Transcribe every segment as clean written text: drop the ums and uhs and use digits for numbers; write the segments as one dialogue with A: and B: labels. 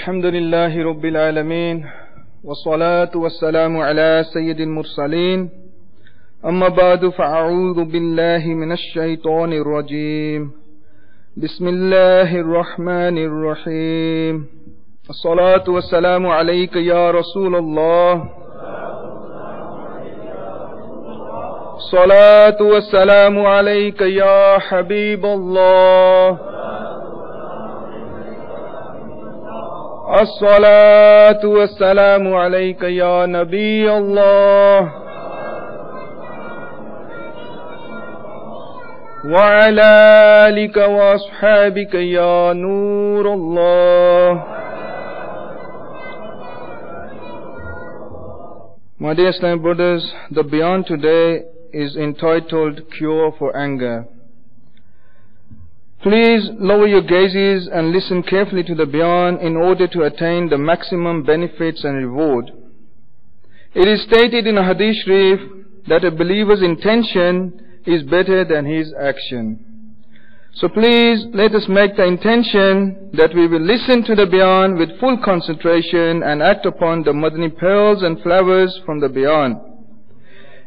A: الحمد لله رب العالمين والصلاة والسلام على سيد المرسلين أما بعد فأعوذ بالله من الشيطان الرجيم بسم الله الرحمن الرحيم الصلاة والسلام عليك يا رسول الله الصلاة والسلام عليك يا حبيب الله الصلاة والسلام عليك يا نبي الله وعلى آلك وأصحابك يا نور الله. My dear Islamic brothers, the bayan today is entitled Cure for Anger. Please lower your gazes and listen carefully to the bayan in order to attain the maximum benefits and reward. It is stated in a hadith sharif that a believer's intention is better than his action. So please let us make the intention that we will listen to the bayan with full concentration and act upon the Madani pearls and flowers from the bayan,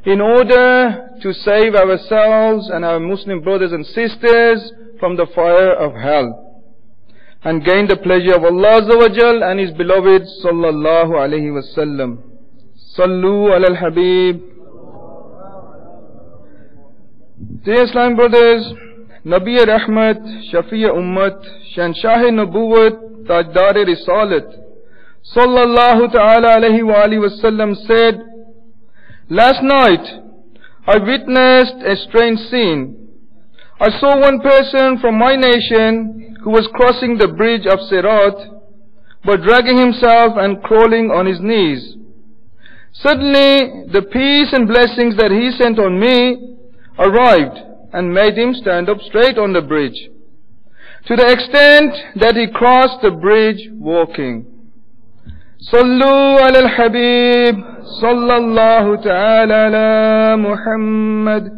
A: in order to save ourselves and our Muslim brothers and sisters from the fire of hell and gain the pleasure of Allah Azza wa Jal and His beloved sallallahu alaihi wasallam. Sallu ala al-Habib. Dear Islam brothers, Nabi Rahmat, Shafi'a Ummat, Shanshah Nubuwat, Tajdar Risalat, sallallahu ta'ala alaihi wa alihi wasallam said, last night I witnessed a strange scene. I saw one person from my nation who was crossing the bridge of Sirat, but dragging himself and crawling on his knees. Suddenly the peace and blessings that he sent on me arrived and made him stand up straight on the bridge, to the extent that he crossed the bridge walking. Sallu ala al-Habib, sallallahu ta'ala ala Muhammad.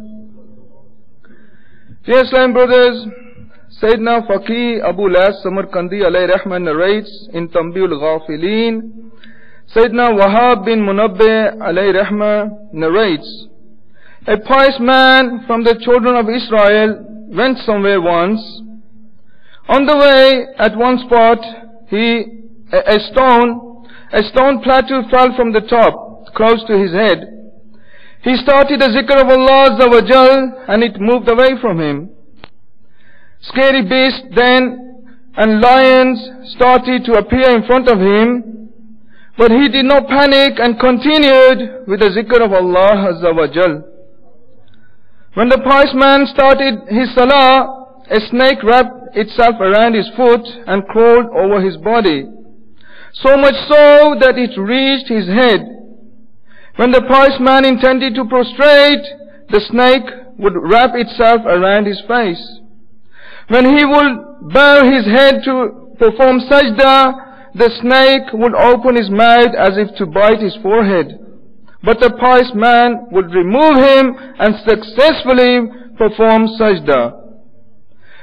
A: Dear Islam brothers, Sayyidina Faqih Abu Las Samarkandi alayhi rahman narrates in Tanbihul Ghafilin. Sayyidina Wahab bin Munabbih alayhi rahman narrates, a pious man from the children of Israel went somewhere once. On the way, at one spot, a stone plateau fell from the top, close to his head. He started a zikr of Allah Azza wa Jal and it moved away from him. Scary beasts then and lions started to appear in front of him, but he did not panic and continued with the zikr of Allah Azza wa Jal. When the pious man started his salah, a snake wrapped itself around his foot and crawled over his body, so much so that it reached his head. When the pious man intended to prostrate, the snake would wrap itself around his face. When he would bow his head to perform sajda, the snake would open his mouth as if to bite his forehead. But the pious man would remove him and successfully perform sajda.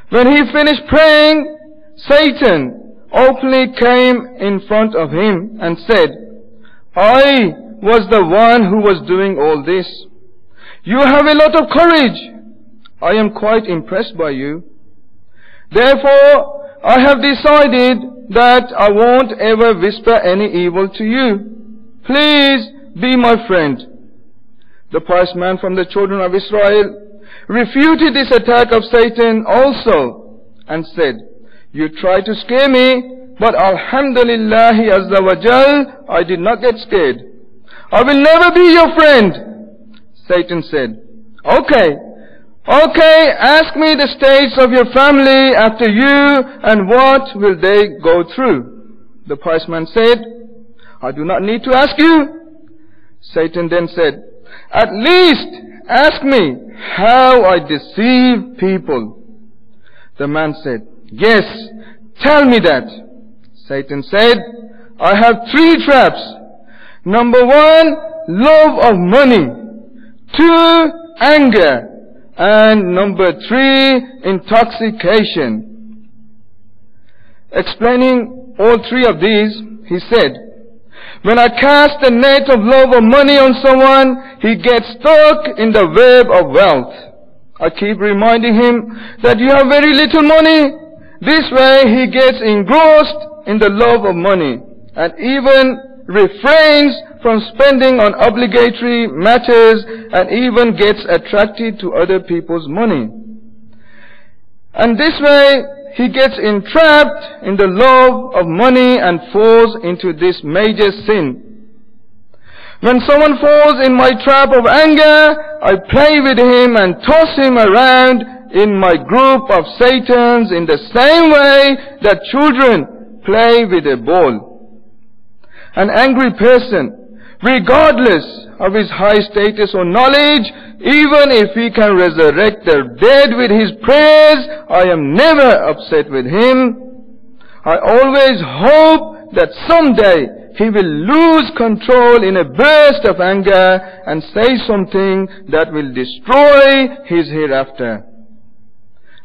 A: When he finished praying, Satan openly came in front of him and said, I was the one who was doing all this. You have a lot of courage. I am quite impressed by you. Therefore, I have decided that I won't ever whisper any evil to you. Please be my friend. The pious man from the children of Israel refuted this attack of Satan also and said, you tried to scare me, but Alhamdulillahi Azza wa Jal, I did not get scared. I will never be your friend. Satan said, okay, ask me the states of your family after you and what will they go through. The pious man said, I do not need to ask you. Satan then said, at least ask me how I deceive people. The man said, yes, tell me that. Satan said, I have 3 traps. Number 1, love of money. 2, anger. And number 3, intoxication. Explaining all three of these, he said, when I cast the net of love or money on someone, he gets stuck in the web of wealth. I keep reminding him that you have very little money. This way he gets engrossed in the love of money and even refrains from spending on obligatory matters and even gets attracted to other people's money. And this way he gets entrapped in the love of money and falls into this major sin. When someone falls in my trap of anger, I play with him and toss him around in my group of Satans in the same way that children play with a ball. An angry person, regardless of his high status or knowledge, even if he can resurrect the dead with his prayers, I am never upset with him. I always hope that someday he will lose control in a burst of anger and say something that will destroy his hereafter.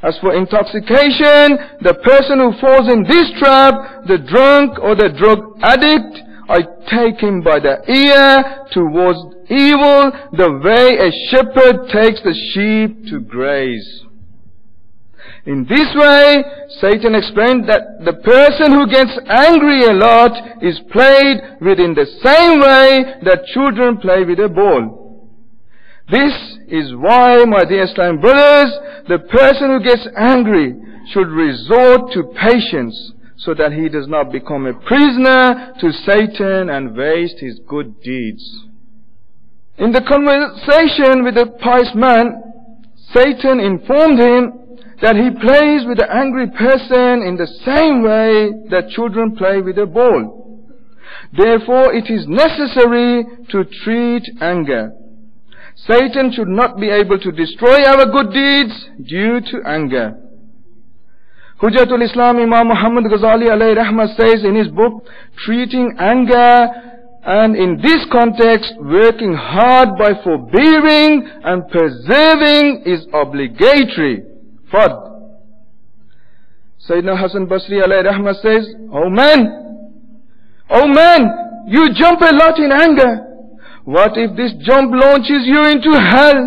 A: As for intoxication, the person who falls in this trap, the drunk or the drug addict, I take him by the ear towards evil, the way a shepherd takes the sheep to graze. In this way, Satan explained that the person who gets angry a lot is played with in the same way that children play with a ball. This is why, my dear Islam brothers, the person who gets angry should resort to patience so that he does not become a prisoner to Satan and waste his good deeds. In the conversation with the pious man, Satan informed him that he plays with the angry person in the same way that children play with a ball. Therefore, it is necessary to treat anger. Satan should not be able to destroy our good deeds due to anger. Hujjatul Islam Imam Muhammad Ghazali alayhi rahmah says in his book, treating anger, and in this context, working hard by forbearing and persevering is obligatory. Fard. Sayyidina Hasan Basri alayhi rahmah says, oh man, you jump a lot in anger. What if this jump launches you into hell?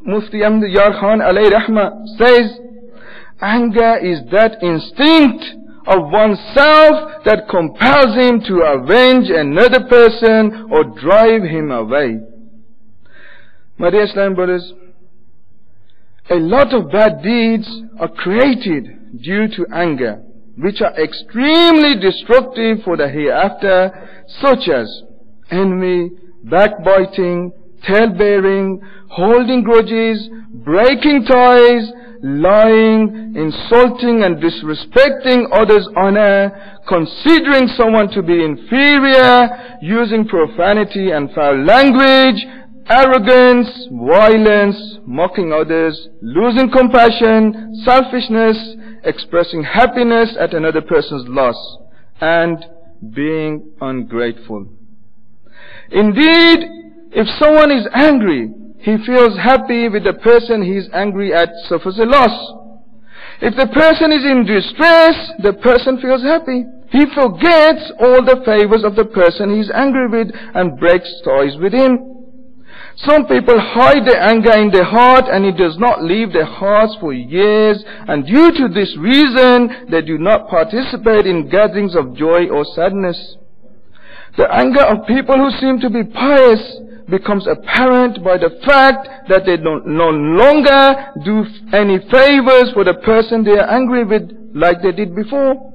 A: Mufti Ahmad Yar Khan alayhi rahmah says, anger is that instinct of oneself that compels him to avenge another person or drive him away. My dear Islam brothers, a lot of bad deeds are created due to anger, which are extremely destructive for the hereafter, such as envy, backbiting, tale-bearing, holding grudges, breaking ties, lying, insulting and disrespecting others' honor, considering someone to be inferior, using profanity and foul language, arrogance, violence, mocking others, losing compassion, selfishness, expressing happiness at another person's loss, and being ungrateful. Indeed, if someone is angry, he feels happy with the person he is angry at suffers a loss. If the person is in distress, the person feels happy. He forgets all the favors of the person he is angry with and breaks ties with him. Some people hide their anger in their heart and it does not leave their hearts for years, and due to this reason they do not participate in gatherings of joy or sadness. The anger of people who seem to be pious becomes apparent by the fact that they no longer do any favors for the person they are angry with like they did before.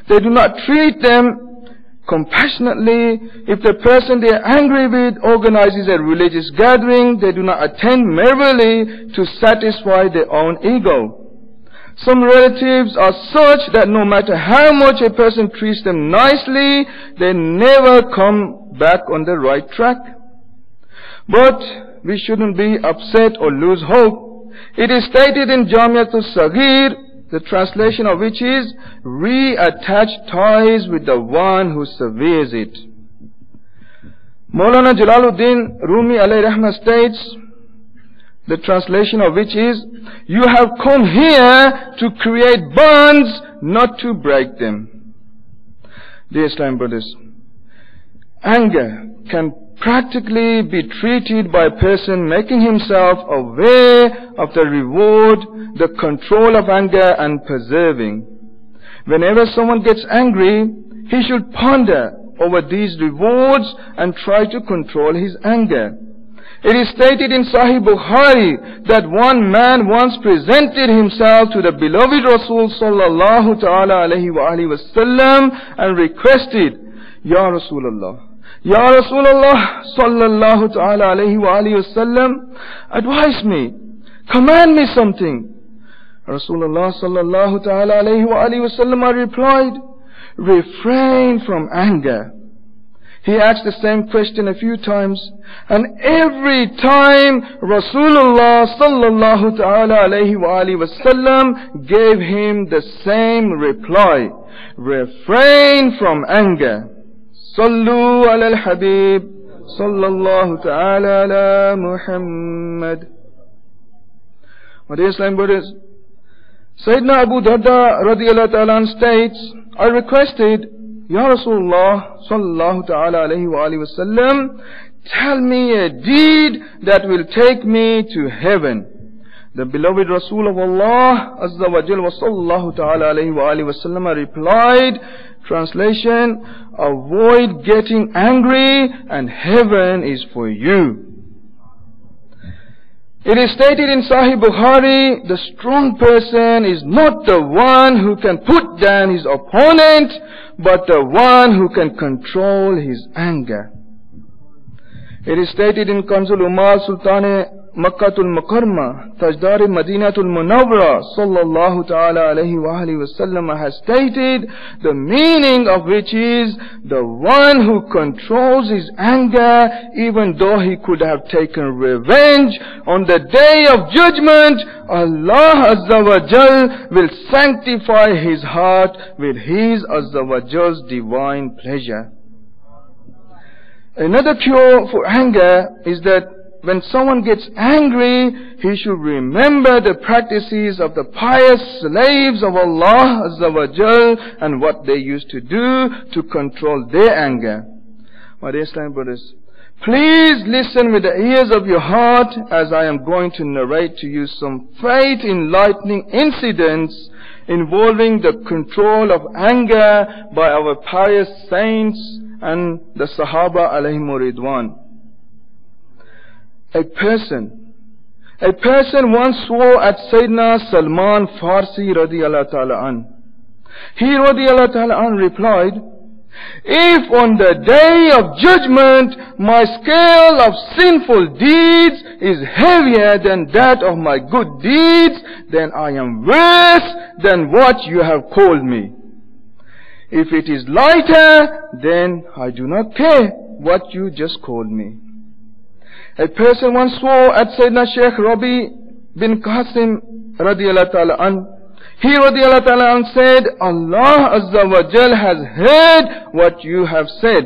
A: They do not treat them compassionately. If the person they are angry with organizes a religious gathering, they do not attend merely to satisfy their own ego. Some relatives are such that no matter how much a person treats them nicely, they never come back on the right track. But we shouldn't be upset or lose hope. It is stated in Jamiatul Saghir, the translation of which is, reattach ties with the one who severes it. Maulana Jalaluddin Rumi alayhi rahmah states, the translation of which is, you have come here to create bonds, not to break them. Dear Islam brothers, anger can practically be treated by a person making himself aware of the reward, the control of anger and persevering. Whenever someone gets angry, he should ponder over these rewards and try to control his anger. It is stated in Sahih Bukhari that one man once presented himself to the beloved Rasul sallallahu ta'ala alayhi wa alihi wasallam and requested, Ya Rasulullah, Ya Rasulullah sallallahu ta'ala alayhi wa alihi wasallam, advise me, command me something. Rasulullah sallallahu ta'ala alayhi wa alihi wasallam replied, refrain from anger. He asked the same question a few times, and every time Rasulullah sallallahu ta'ala alayhi wa alihi wasallam gave him the same reply, refrain from anger. Sallu ala al-Habib sallallahu ta'ala ala Muhammad. My dear Islam brothers, Sayyidina Abu Darda radiyallahu ta'ala states, I requested, Ya Rasulullah sallallahu ta'ala alayhi wa alihi wasallam, tell me a deed that will take me to heaven. The beloved Rasul of Allah Azza wa Jal wa sallallahu ta'ala alayhi wa alihi wasallam replied, translation, avoid getting angry and heaven is for you. It is stated in Sahih Bukhari, the strong person is not the one who can put down his opponent, but the one who can control his anger. It is stated in Kanzul Umar Sultan Makkatul Mukarrama, Tajdar Madinatul Munawwara sallallahu ta'ala alayhi wa alihi wasallam has stated, the meaning of which is the one who controls his anger even though he could have taken revenge. On the day of judgment, Allah Azza wa Jal will sanctify his heart with his Azza wa Jal's divine pleasure. Another cure for anger is that when someone gets angry, he should remember the practices of the pious slaves of Allah Azza wa Jal and what they used to do to control their anger. My dear Islam brothers, please listen with the ears of your heart as I am going to narrate to you some faith-enlightening incidents involving the control of anger by our pious saints and the Sahaba alayhimu ridwan. A person once swore at Sayyidina Salman Farsi radiyallahu ta'ala an. He radiyallahu ta'ala an replied, if on the day of judgment my scale of sinful deeds is heavier than that of my good deeds, then I am worse than what you have called me. If it is lighter, then I do not care what you just called me. A person once swore at Sayyidina Shaikh Rabi bin Qasim radiyallahu ta'ala an. He radiyallahu ta'ala an said, Allah Azza wa Jal has heard what you have said.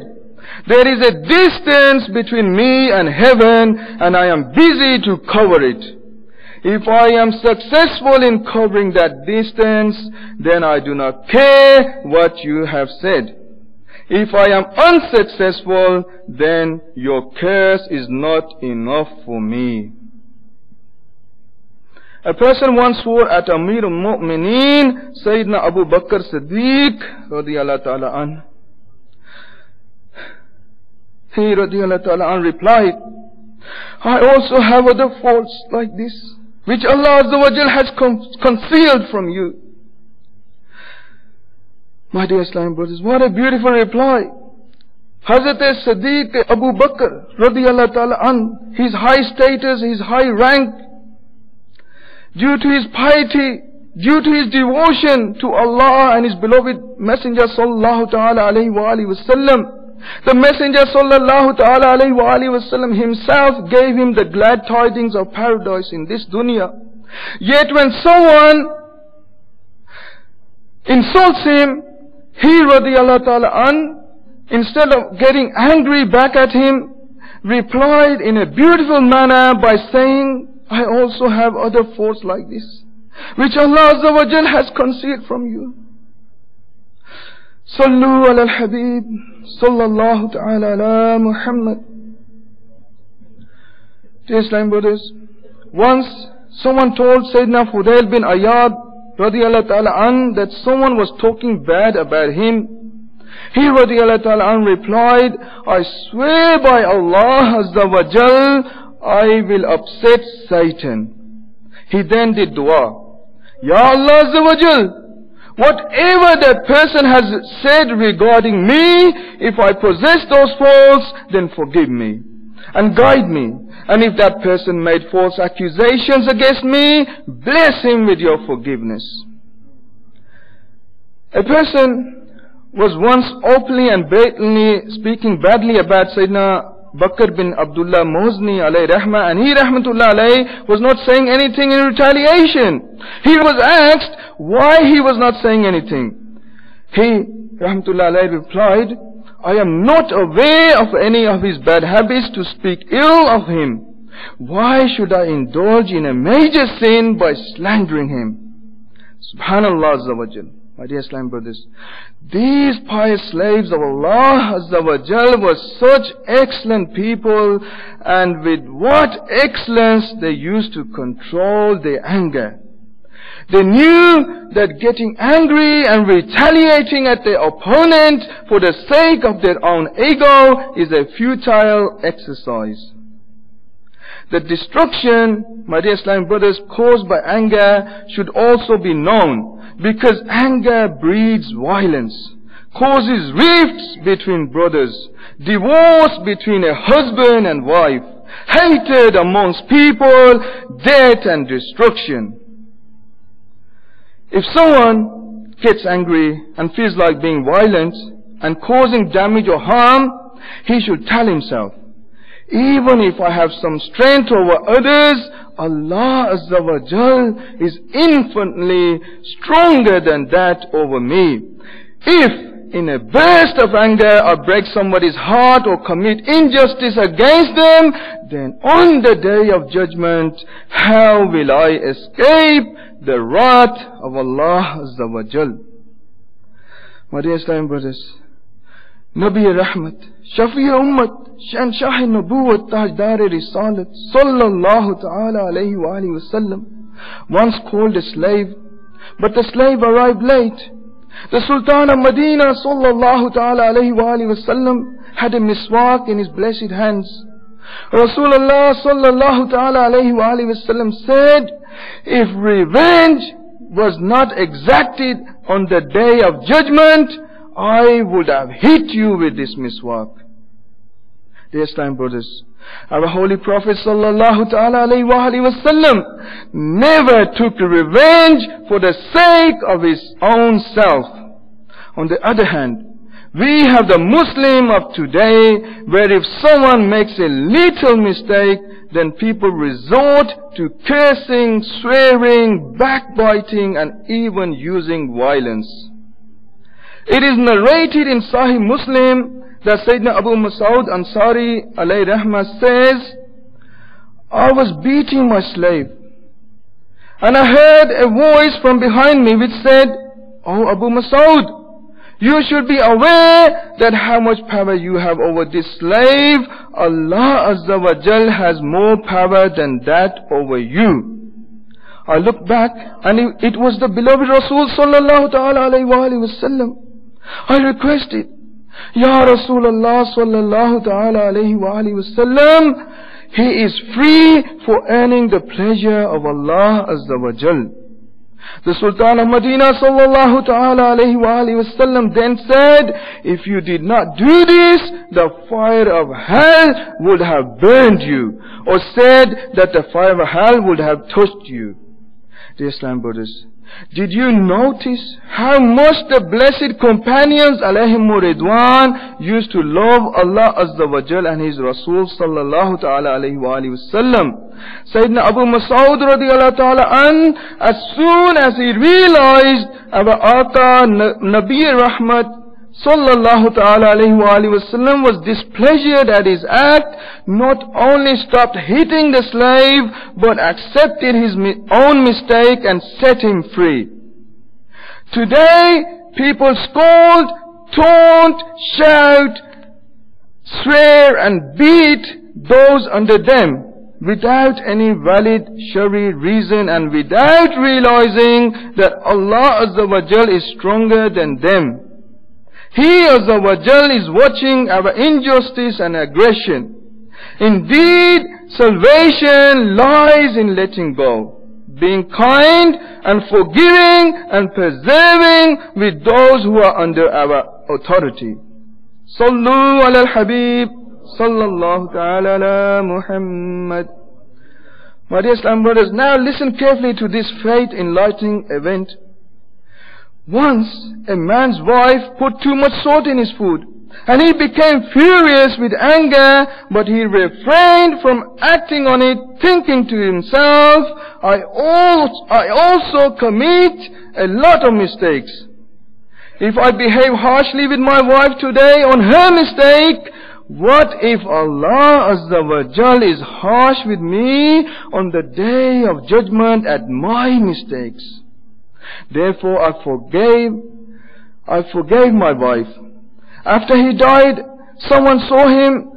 A: There is a distance between me and heaven and I am busy to cover it. If I am successful in covering that distance, then I do not care what you have said. If I am unsuccessful, then your curse is not enough for me. A person once swore at Ameer al-Mu'mineen, Sayyidina Abu Bakr Siddiq, radiyallahu ta'ala an. He, radiyallahu ta'ala an, replied, I also have other faults like this, which Allah Azza wa Jal has concealed from you. My dear Islam brothers, what a beautiful reply. Hazrat Siddiq Abu Bakr radiyallahu ta'ala an, his high status, his high rank, due to his piety, due to his devotion to Allah and his beloved Messenger sallallahu ta'ala alayhi wa alihi wasallam, the Messenger sallallahu ta'ala alayhi wa alihi wasallam himself gave him the glad tidings of paradise in this dunya. Yet when someone insults him, he radiyallahu ta'ala an, instead of getting angry back at him, replied in a beautiful manner by saying, I also have other faults like this, which Allah Azza wa Jal has concealed from you. Sallu ala al-Habib, sallallahu ta'ala ala Muhammad. Dear Islam brothers, once someone told Sayyidina Fudail bin Ayyad radiyallahu ta'ala an that someone was talking bad about him. He radiyallahu ta'ala an replied, I swear by Allah Azza wa Jal, I will upset Satan. He then did dua. Ya Allah Azza wa Jal, whatever that person has said regarding me, if I possess those faults, then forgive me and guide me. And if that person made false accusations against me, bless him with your forgiveness. A person was once openly and blatantly speaking badly about Sayyidina Bakr bin Abdullah Muzni alayhi rahmah, and he rahmatullah alayhi was not saying anything in retaliation. He was asked why he was not saying anything. He rahmatullah alayhi replied, I am not aware of any of his bad habits to speak ill of him. Why should I indulge in a major sin by slandering him? Subhanallah Azza wa Jal. My dear Islam brothers, these pious slaves of Allah Azza wa Jal were such excellent people, and with what excellence they used to control their anger. They knew that getting angry and retaliating at their opponent for the sake of their own ego is a futile exercise. The destruction, my dear Islam brothers, caused by anger should also be known, because anger breeds violence, causes rifts between brothers, divorce between a husband and wife, hatred amongst people, death and destruction. If someone gets angry and feels like being violent and causing damage or harm, he should tell himself, even if I have some strength over others, Allah Azza wa Jal is infinitely stronger than that over me. If in a burst of anger I break somebody's heart or commit injustice against them, then on the day of judgment, how will I escape the wrath of Allah Azza wa Jal? My dear Islam brothers, Nabi Rahmat, Shafi Ummat, Shanshah Nubuwwat, Tajdar Risalat, Sallallahu Ta'ala alayhi wa alihi wa sallam, once called a slave, but the slave arrived late. The Sultan of Medina, Sallallahu Ta'ala alayhi wa alihi wa sallam, had a miswak in his blessed hands. Rasulullah Sallallahu Ta'ala alayhi wa alihi wa sallam said, if revenge was not exacted on the day of judgment, I would have hit you with this miswak. Dear Islam brothers, our Holy Prophet Sallallahu Ta'ala alayhi wa alihi wa sallam never took revenge for the sake of his own self. On the other hand, we have the Muslim of today, where if someone makes a little mistake, then people resort to cursing, swearing, backbiting, and even using violence. It is narrated in Sahih Muslim that Sayyidina Abu Mas'ud Ansari alayhi rahmah says, I was beating my slave, and I heard a voice from behind me which said, Oh Abu Mas'ud, you should be aware that how much power you have over this slave, Allah Azza wa Jal has more power than that over you. I looked back, and it was the beloved Rasul Sallallahu Ta'ala alayhi wa alihi wa sallam. I requested, Ya Rasulullah Sallallahu Ta'ala alayhi wa alihi wa sallam, he is free for earning the pleasure of Allah Azza wa Jal. The Sultan of Medina Sallallahu Ta'ala alayhi wa alihi wa sallam then said, if you did not do this, the fire of hell would have burned you, or said that the fire of hell would have touched you. Dear Islam brothers, did you notice how much the blessed companions alayhim Ridwan used to love Allah Azza wa Jal and His Rasul Sallallahu Ta'ala alayhi wa alihi wa sallam? Sayyidina Abu Mas'ud radiyallahu ta'ala an, as soon as he realized our Aka Nabi Rahmat Sallallahu Ta'ala alayhi wa alihi wa sallam was displeasured at his act, not only stopped hitting the slave, but accepted his own mistake and set him free. Today, people scold, taunt, shout, swear and beat those under them without any valid Shari reason and without realizing that Allah Azza wa Jal is stronger than them. He Azza wa Jal is watching our injustice and aggression. Indeed, salvation lies in letting go, being kind and forgiving and persevering with those who are under our authority. Sallu ala al-Habib, sallallahu ta'ala ala Muhammad. My dear Islam brothers, now listen carefully to this faith enlightening event. Once a man's wife put too much salt in his food, and he became furious with anger, but he refrained from acting on it, thinking to himself, I also commit a lot of mistakes. If I behave harshly with my wife today on her mistake, what if Allah Azza wa Jal is harsh with me on the day of judgment at my mistakes? Therefore I forgave my wife. After he died, someone saw him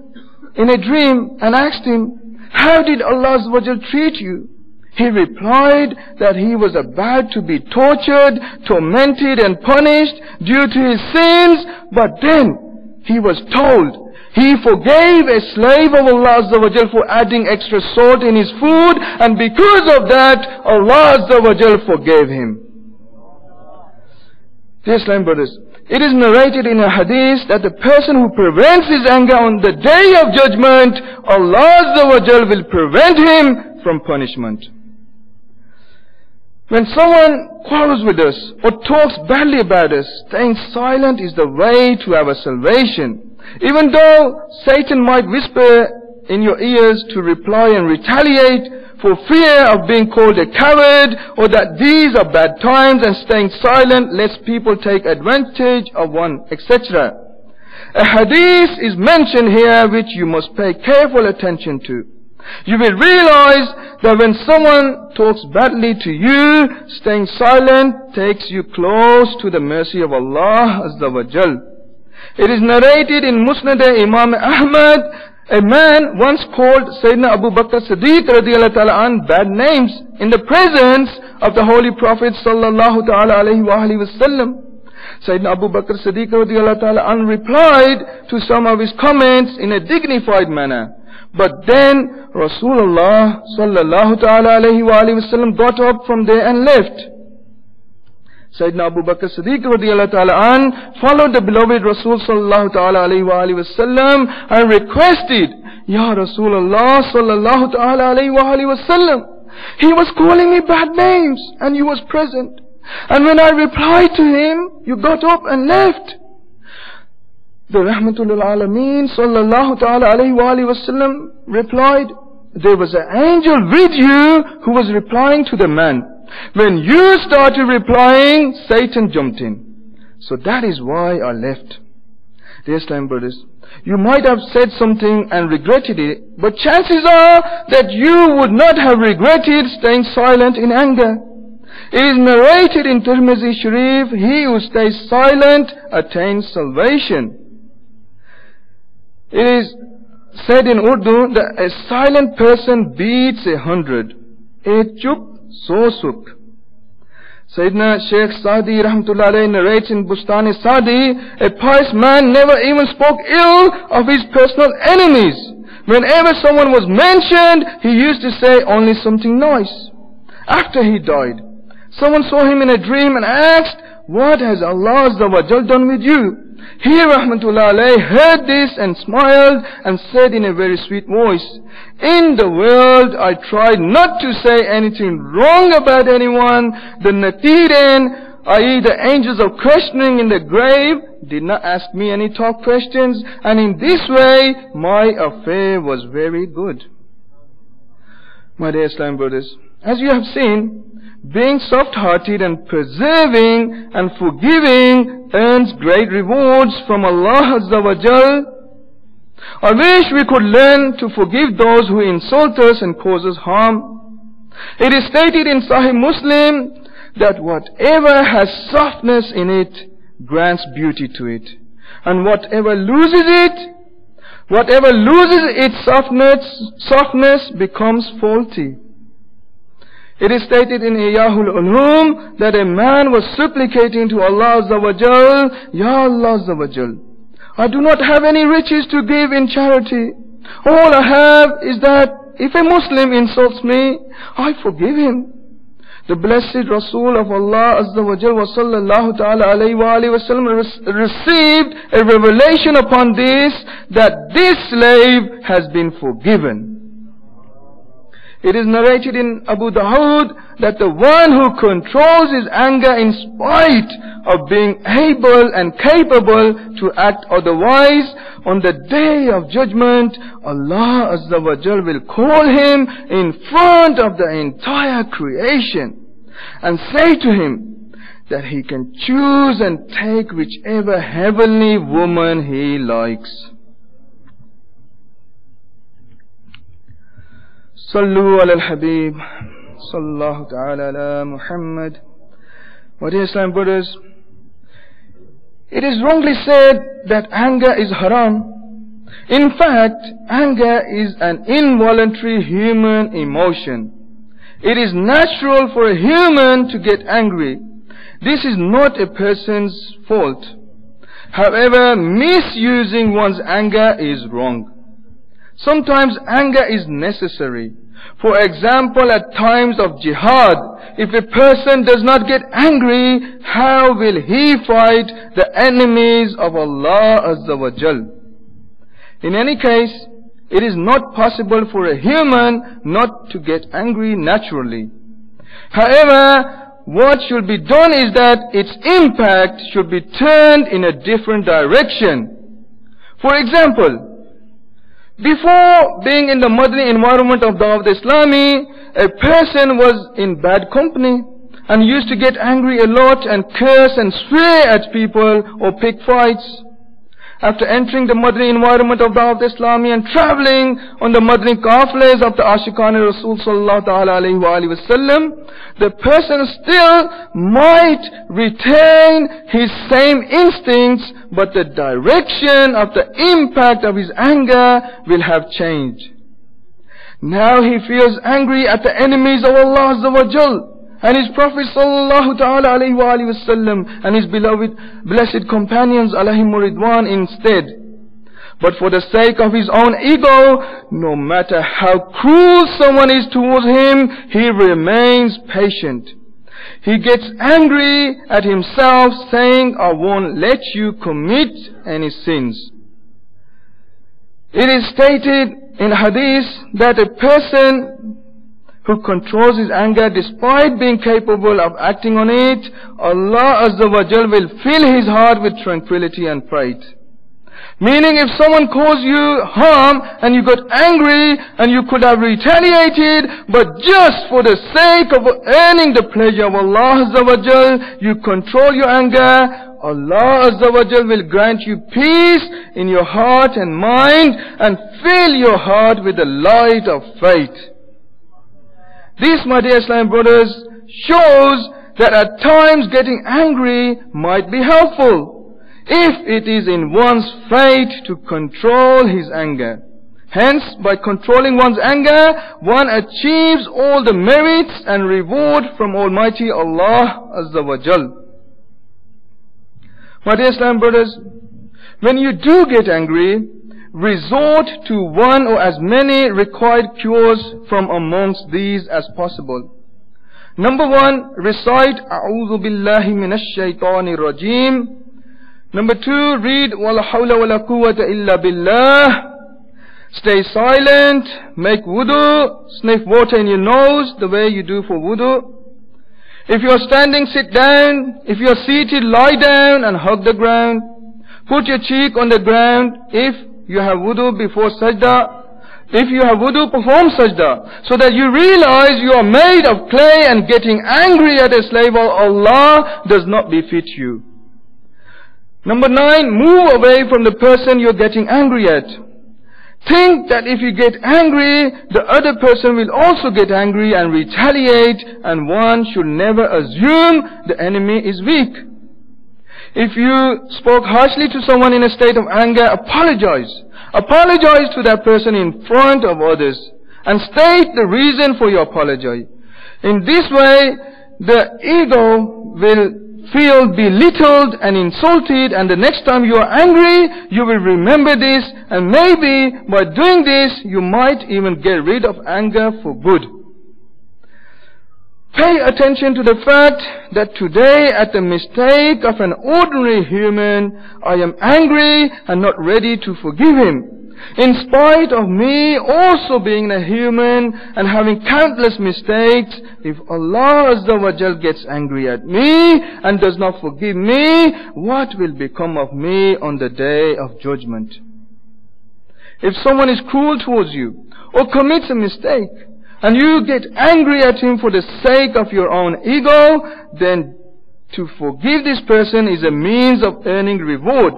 A: in a dream and asked him, how did Allah Azza wa Jal treat you? He replied that he was about to be tortured, tormented and punished due to his sins, but then he was told he forgave a slave of Allah Azza wa Jal for adding extra salt in his food, and because of that, Allah Azza wa Jal forgave him. Dear Islam brothers, it is narrated in a hadith that the person who prevents his anger on the day of judgment, Allah Azza wa Jal will prevent him from punishment. When someone quarrels with us or talks badly about us, staying silent is the way to our salvation. Even though Satan might whisper in your ears to reply and retaliate for fear of being called a coward, or that these are bad times and staying silent lest people take advantage of one, etc. A hadith is mentioned here which you must pay careful attention to. You will realize that when someone talks badly to you, staying silent takes you close to the mercy of Allah Azza wa Jal. It is narrated in Musnad Imam Ahmad, a man once called Sayyidina Abu Bakr Siddiq radiyallahu ta'ala an bad names in the presence of the Holy Prophet sallallahu ta'ala alayhi wa alihi wasallam. Sayyidina Abu Bakr Siddiq radiyallahu ta'ala an replied to some of his comments in a dignified manner. But then Rasulullah sallallahu ta'ala alayhi wa alihi wasallam got up from there and left. Sayyidina Abu Bakr Siddiq radiyallahu ta'ala an followed the beloved Rasul sallallahu ta'ala alayhi wa alihi wasallam and requested, Ya Rasulullah sallallahu ta'ala alayhi wa alihi wasallam, he was calling me bad names and you was present. And when I replied to him, you got up and left. The Rahmatul Alameen sallallahu ta'ala alayhi wa alihi wasallam replied, there was an angel with you who was replying to the man. When you started replying, Satan jumped in. So that is why I left. Dear Islam brothers, you might have said something and regretted it, but chances are that you would not have regretted staying silent in anger. It is narrated in Tirmidhi Sharif, he who stays silent attains salvation. It is said in Urdu that a silent person beats 100. Ek chup so sukh. Sayyidina Shaikh Sadi rahmatullah alayhi narrates in Bustani-Sadi, a pious man never even spoke ill of his personal enemies. Whenever someone was mentioned, he used to say only something nice. After he died, someone saw him in a dream and asked, what has Allah Azza wa Jal done with you? He rahmatullah alayhi heard this and smiled and said in a very sweet voice, in the world I tried not to say anything wrong about anyone. The Natirin, i.e. the angels of questioning in the grave, did not ask me any tough questions, and in this way my affair was very good. My dear Islam brothers, as you have seen, being soft-hearted and persevering and forgiving earns great rewards from Allah Azza wa Jal. I wish we could learn to forgive those who insult us and cause us harm. It is stated in Sahih Muslim that whatever has softness in it grants beauty to it. And whatever loses its softness becomes faulty. It is stated in Iyahul Ulum that a man was supplicating to Allah Azza wa Jal, Ya Allah Azza wa Jal, I do not have any riches to give in charity. All I have is that if a Muslim insults me, I forgive him. The blessed Rasul of Allah Azza wa Jal wa sallallahu ta'ala alayhi wa alihi wa sallam received a revelation upon this, that this slave has been forgiven. It is narrated in Abu Dawood that the one who controls his anger in spite of being able and capable to act otherwise, on the day of judgment, Allah Azza wa Jal will call him in front of the entire creation and say to him that he can choose and take whichever heavenly woman he likes. Sallu ala al-Habib, sallallahu ta'ala ala Muhammad. My dear Islam brothers, it is wrongly said that anger is haram. In fact, anger is an involuntary human emotion. It is natural for a human to get angry. This is not a person's fault. However, misusing one's anger is wrong. Sometimes anger is necessary. For example, at times of jihad, if a person does not get angry, how will he fight the enemies of Allah Azza wa Jal? In any case, it is not possible for a human not to get angry naturally. However, what should be done is that its impact should be turned in a different direction. For example, before being in the Madani environment of Dawat-e-Islami, a person was in bad company and used to get angry a lot and curse and swear at people or pick fights. After entering the Madani environment of Dawat-e-Islami and traveling on the Madani qafles of the Ashiqan Rasul sallallahu ta'ala alayhi wa alihi wasallam, the person still might retain his same instincts, but the direction of the impact of his anger will have changed. Now he feels angry at the enemies of Allah Azza wa Jal and his Prophet sallallahu ta'ala alayhi wa alihi wasallam and his beloved blessed companions alayhim ridwan instead. But for the sake of his own ego, no matter how cruel someone is towards him, he remains patient. He gets angry at himself, saying, I won't let you commit any sins. It is stated in hadith that a person who controls his anger despite being capable of acting on it, Allah Azza wa Jal will fill his heart with tranquility and pride. Meaning, if someone caused you harm and you got angry and you could have retaliated, but just for the sake of earning the pleasure of Allah Azza wa Jal, you control your anger, Allah Azza wa Jal will grant you peace in your heart and mind and fill your heart with the light of faith. This, my dear Islam brothers, shows that at times getting angry might be helpful if it is in one's fate to control his anger. Hence, by controlling one's anger, one achieves all the merits and reward from Almighty Allah Azza wa Jal. My dear Islam brothers, when you do get angry, resort to one or as many required cures from amongst these as possible. Number one, recite A'udhu Billahi Minash Shaitanir Rajim. Number two, read Wala Hawla Wala Quwwata Illa Billah. Stay silent, make wudu, sniff water in your nose the way you do for wudu. If you are standing, sit down. If you are seated, lie down and hug the ground. Put your cheek on the ground. If you have wudu, before sajda. If you have wudu, perform sajda, so that you realize you are made of clay and getting angry at a slave of Allah does not befit you. Number 9, move away from the person you're getting angry at. Think that if you get angry, the other person will also get angry and retaliate, and one should never assume the enemy is weak. If you spoke harshly to someone in a state of anger, apologize. Apologize to that person in front of others and state the reason for your apology. In this way, the ego will feel belittled and insulted, and the next time you are angry, you will remember this, and maybe by doing this, you might even get rid of anger for good. Pay attention to the fact that today, at the mistake of an ordinary human, I am angry and not ready to forgive him. In spite of me also being a human and having countless mistakes, if Allah Azza wa Jal gets angry at me and does not forgive me, what will become of me on the day of judgment? If someone is cruel towards you or commits a mistake, and you get angry at him for the sake of your own ego, then to forgive this person is a means of earning reward.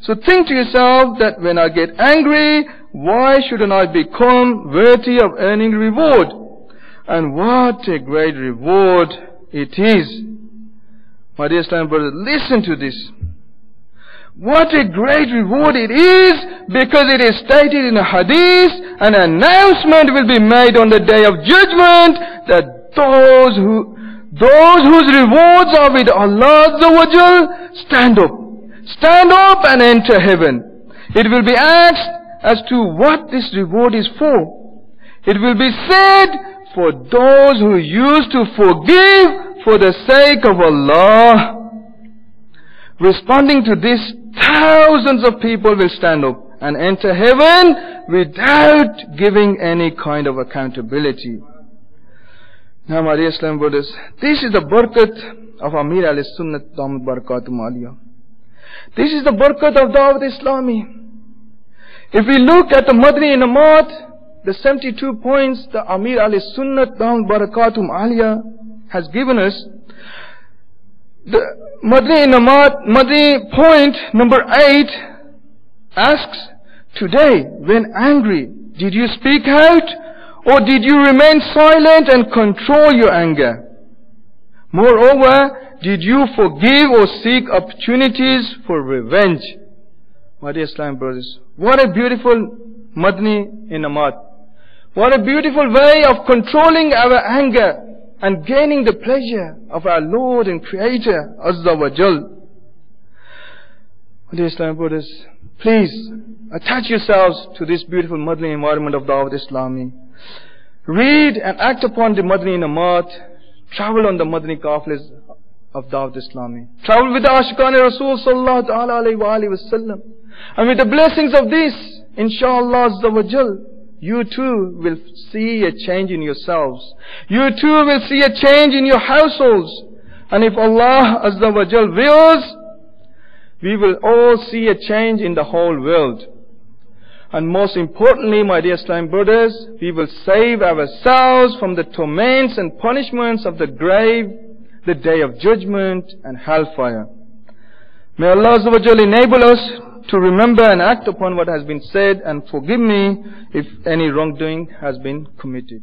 A: So think to yourself that when I get angry, why shouldn't I become worthy of earning reward? And what a great reward it is. My dear Islamic brothers, listen to this. What a great reward it is, because it is stated in a hadith, an announcement will be made on the day of judgment that those whose rewards are with Allah Azza wa Jal, stand up and enter heaven. It will be asked as to what this reward is for. It will be said, for those who used to forgive for the sake of Allah. Responding to this, thousands of people will stand up and enter heaven without giving any kind of accountability. Now, my dear Islamic brothers, this is the barakat of Ameer al-Sunnat Damat Barakatum Aliyah. This is the barakat of Dawat-e-Islami. If we look at the Madani Inamat, the 72 points the Ameer al-Sunnat Damat Barakatum Aliyah has given us, the Madani point number 8 asks, today, when angry, did you speak out, or did you remain silent and control your anger? Moreover, did you forgive or seek opportunities for revenge? My dear Islamic brothers, what a beautiful Madani Inamat. What a beautiful way of controlling our anger and gaining the pleasure of our Lord and Creator Azza wa Jal. My dear Islamic brothers, please attach yourselves to this beautiful Madani environment of Dawat-e-Islami. Read and act upon the Madani Inamat. Travel on the Madani Qafilas of Dawat-e-Islami. Travel with the Ashiqan Rasul Sallallahu Alaihi Wasallam. And with the blessings of this, inshallah Azza wa Jal, you too will see a change in yourselves. You too will see a change in your households. And if Allah Azza wa Jal wills, we will all see a change in the whole world. And most importantly, my dear Islamic brothers, we will save ourselves from the torments and punishments of the grave, the day of judgment and hellfire. May Allah Azza wa Jal enable us to remember and act upon what has been said, and forgive me if any wrongdoing has been committed.